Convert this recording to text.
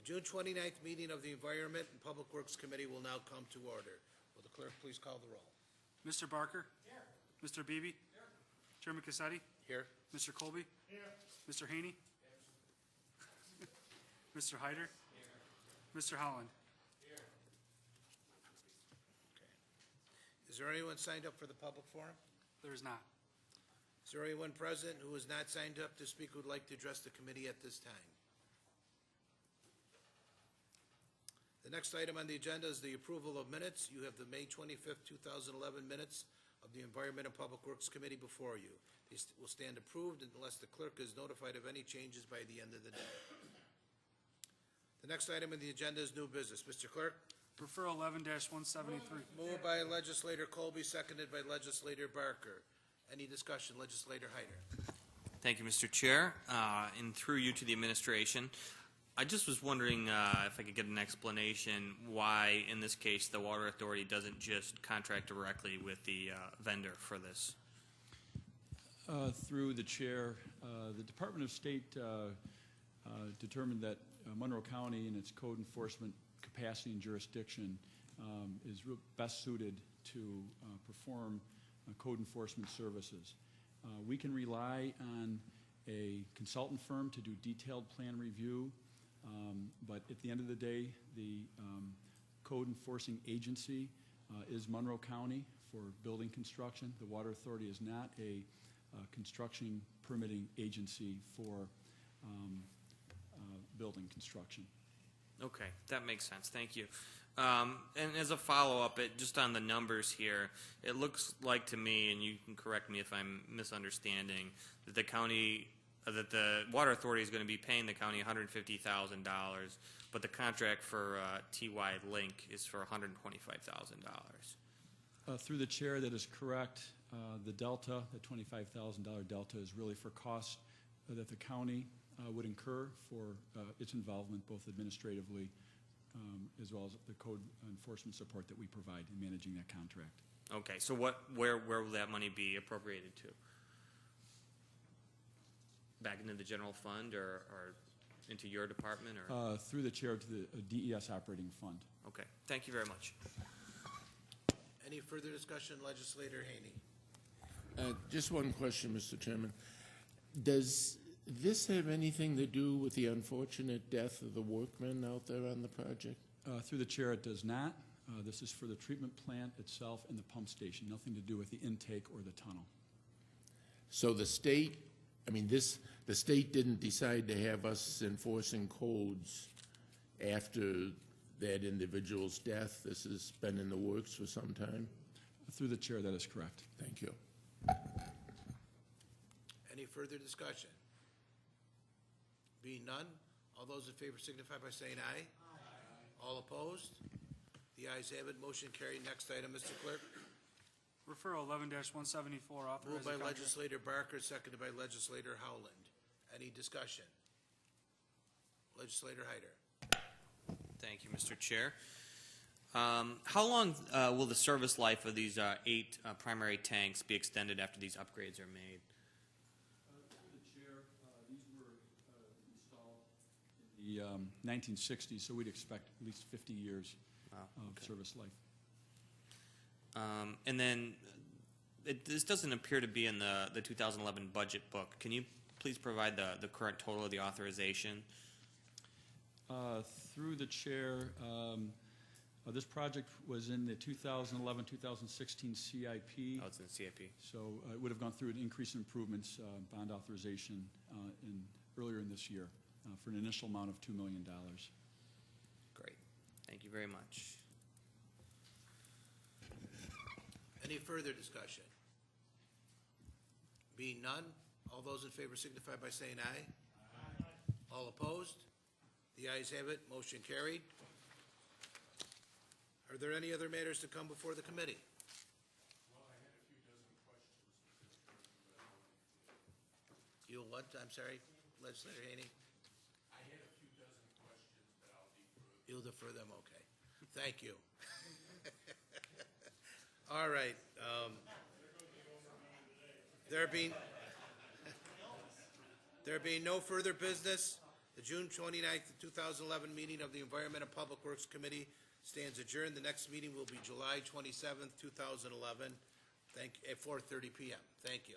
June 29th meeting of the Environment and Public Works Committee will now come to order. Will the clerk please call the roll? Mr. Barker? Here. Mr. Beebe? Here. Chairman Cassetti? Here. Mr. Colby? Here. Mr. Haney? Here. Mr. Hyder? Here. Mr. Holland? Here. Okay. Is there anyone signed up for the public forum? There is not. Is there anyone present who is not signed up to speak who would like to address the committee at this time? The next item on the agenda is the approval of minutes. You have the May 25th, 2011 minutes of the Environment and Public Works Committee before you. These will stand approved unless the clerk is notified of any changes by the end of the day. The next item on the agenda is new business. Mr. Clerk? Referral 11-173. Moved by Legislator Colby, seconded by Legislator Barker. Any discussion? Legislator Hyder. Thank you, Mr. Chair, and through you to the administration. I just was wondering if I could get an explanation why, in this case, the Water Authority doesn't just contract directly with the vendor for this. Through the chair, the Department of State determined that Monroe County and its code enforcement capacity and jurisdiction is best suited to perform code enforcement services. We can rely on a consultant firm to do detailed plan review. But at the end of the day, the code enforcing agency is Monroe County for building construction. The Water Authority is not a construction permitting agency for building construction. Okay, that makes sense. Thank you. And as a follow-up, just on the numbers here, it looks like to me, and you can correct me if I'm misunderstanding, that the county that the Water Authority is going to be paying the county $150,000, but the contract for TY Link is for $125,000. Through the chair, that is correct. The delta, the $25,000 delta, is really for costs that the county would incur for its involvement, both administratively as well as the code enforcement support that we provide in managing that contract. Okay, so where will that money be appropriated to? Back into the general fund or into your department? Or? Through the chair to the DES operating fund. Okay, thank you very much. Any further discussion? Legislator Haney. Just one question, Mr. Chairman. Does this have anything to do with the unfortunate death of the workmen out there on the project? Through the chair, it does not. This is for the treatment plant itself and the pump station, nothing to do with the intake or the tunnel. So the state, the state didn't decide to have us enforcing codes after that individual's death. This has been in the works for some time? Through the chair, that is correct. Thank you. Any further discussion? Being none, all those in favor signify by saying aye. Aye. All opposed? The ayes have it. Motion carried. Next item, Mr. Clerk. Referral 11-174. Moved by Legislator Barker, seconded by Legislator Howland. Any discussion? Legislator Hyder. Thank you, Mr. Chair. How long will the service life of these 8 primary tanks be extended after these upgrades are made? Through the chair, these were installed in the 1960s, so we'd expect at least 50 years of service life. And then this doesn't appear to be in the 2011 budget book. Can you please provide the current total of the authorization? Through the chair, this project was in the 2011-2016 CIP. Oh, it's in the CIP. So it would have gone through an increase in improvements, bond authorization earlier in this year for an initial amount of $2 million. Great. Thank you very much. Any further discussion? Being none, all those in favor signify by saying aye. Aye. All opposed? The ayes have it. Motion carried. Are there any other matters to come before the committee? Well, I had a few dozen questions. You'll what? I'm sorry, Legislator Haney? I had a few dozen questions, but I'll defer. You'll defer them, okay. Thank you. All right. There being no further business, The June 29th, 2011 meeting of the Environment and Public Works Committee stands adjourned. The next meeting will be July 27th, 2011, at 4:30 p.m. Thank you.